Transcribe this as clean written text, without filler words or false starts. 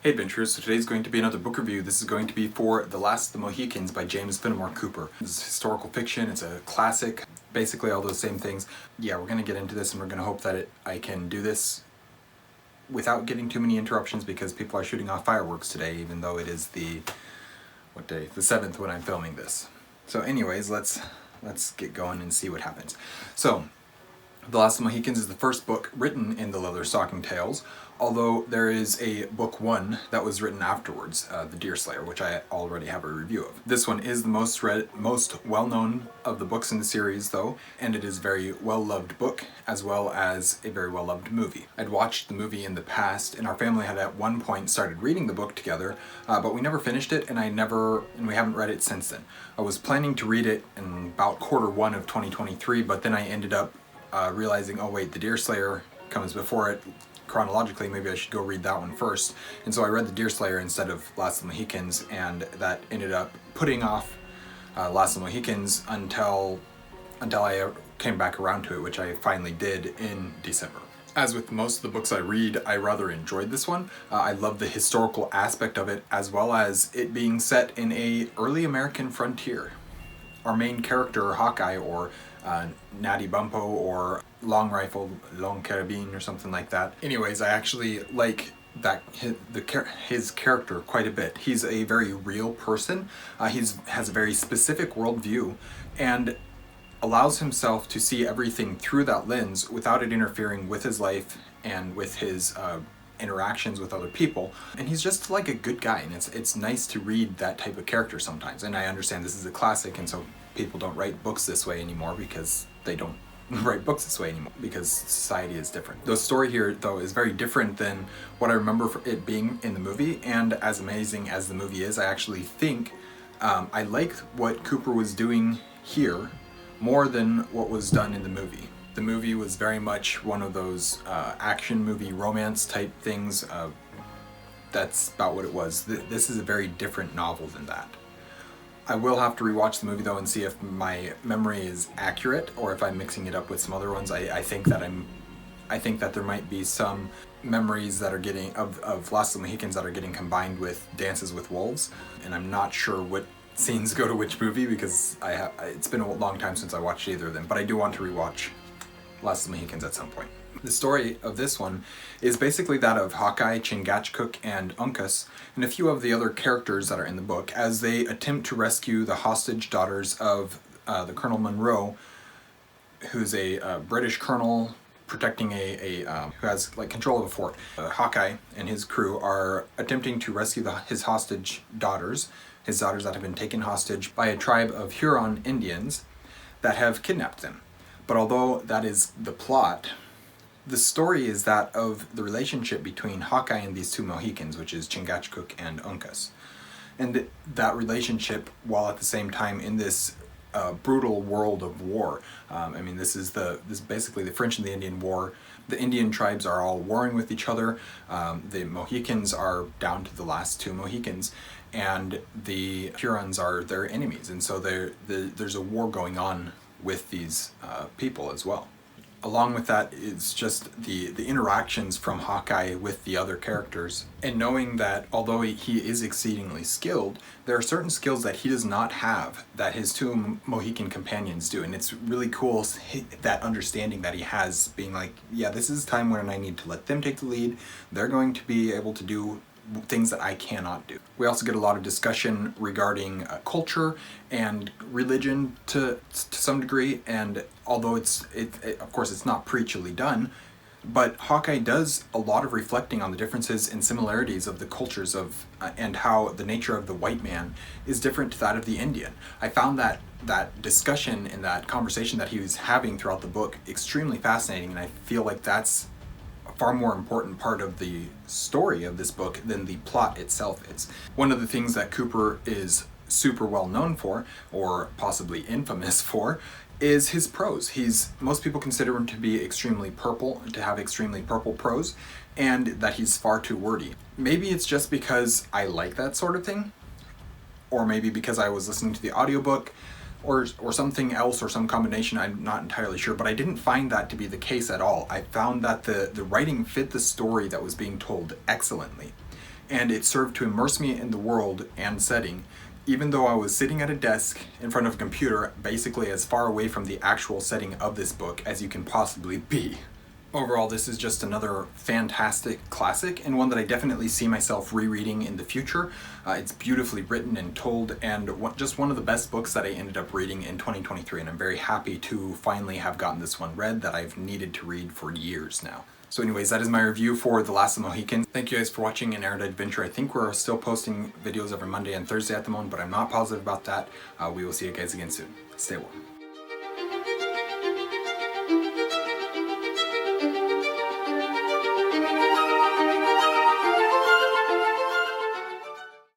Hey adventurers, so today's going to be another book review. This is going to be for The Last of the Mohicans by James Fenimore Cooper. This is historical fiction, it's a classic, basically all those same things. Yeah, we're going to get into this and we're going to hope that I can do this without getting too many interruptions because people are shooting off fireworks today, even though it is what day? The 7th when I'm filming this. So anyways, let's get going and see what happens. So, The Last of the Mohicans is the first book written in the Leatherstocking Tales, although there is a book 1 that was written afterwards, The Deerslayer, which I already have a review of. This one is the most well-known of the books in the series, though, and it is a very well-loved book, as well as a very well-loved movie. I'd watched the movie in the past, and our family had at one point started reading the book together, but we never finished it, and we haven't read it since then. I was planning to read it in about Q1 of 2023, but then I ended up realizing, oh wait, The Deerslayer comes before it chronologically, maybe I should go read that one first. And so I read The Deerslayer instead of Last of the Mohicans, and that ended up putting off Last of the Mohicans until I came back around to it, which I finally did in December. As with most of the books I read, I rather enjoyed this one. I love the historical aspect of it, as well as it being set in a early American frontier. Our main character, Hawkeye, or Natty Bumpo, or Long Rifle, Long Carabine, or something like that. Anyways, I actually like his character quite a bit. He's a very real person. He has a very specific worldview, and allows himself to see everything through that lens without it interfering with his life and with his interactions with other people. And he's just like a good guy, and it's nice to read that type of character sometimes. And I understand this is a classic, and so people don't write books this way anymore because they don't write books this way anymore because society is different. The story here, though, is very different than what I remember for it being in the movie, and as amazing as the movie is, I actually think I liked what Cooper was doing here more than what was done in the movie. The movie was very much one of those action movie romance type things. That's about what it was. This is a very different novel than that. I will have to rewatch the movie though and see if my memory is accurate or if I'm mixing it up with some other ones. I think that there might be some memories that are getting of Last of the Mohicans that are getting combined with Dances with Wolves, and I'm not sure what scenes go to which movie because it's been a long time since I watched either of them, but I do want to rewatch Last of the Mohicans at some point. The story of this one is basically that of Hawkeye, Chingachgook, and Uncas, and a few of the other characters that are in the book as they attempt to rescue the hostage daughters of the Colonel Monroe, who's a British colonel protecting who has like control of a fort. Hawkeye and his crew are attempting to rescue his hostage daughters, his daughters that have been taken hostage by a tribe of Huron Indians that have kidnapped them. But although that is the plot, the story is that of the relationship between Hawkeye and these two Mohicans, which is Chingachgook and Uncas. And that relationship, while at the same time in this brutal world of war. This is basically the French and the Indian War. The Indian tribes are all warring with each other. The Mohicans are down to the last two Mohicans, and the Hurons are their enemies. And so there's a war going on with these people as well. Along with that is just the interactions from Hawkeye with the other characters, and knowing that although he is exceedingly skilled, there are certain skills that he does not have that his two Mohican companions do, and it's really cool that understanding that he has, being like, yeah, this is a time when I need to let them take the lead. They're going to be able to do things that I cannot do. We also get a lot of discussion regarding culture and religion to some degree, and although of course it's not preachily done, but Hawkeye does a lot of reflecting on the differences and similarities of the cultures of and how the nature of the white man is different to that of the Indian. I found that discussion and that conversation that he was having throughout the book extremely fascinating, and I feel like that's far more important part of the story of this book than the plot itself is. One of the things that Cooper is super well known for, or possibly infamous for, is his prose. Most people consider him to be to have extremely purple prose, and that he's far too wordy. Maybe it's just because I like that sort of thing, or maybe because I was listening to the audiobook, or something else, or some combination, I'm not entirely sure, but I didn't find that to be the case at all. I found that the writing fit the story that was being told excellently. and it served to immerse me in the world and setting, even though I was sitting at a desk in front of a computer, basically as far away from the actual setting of this book as you can possibly be. Overall, this is just another fantastic classic, and one that I definitely see myself rereading in the future. It's beautifully written and told, and just one of the best books that I ended up reading in 2023, and I'm very happy to finally have gotten this one read that I've needed to read for years now. So anyways, that is my review for The Last of the Mohicans. Thank you guys for watching an Erudite Adventure. I think we're still posting videos every Monday and Thursday at the moment, but I'm not positive about that. We will see you guys again soon. Stay warm.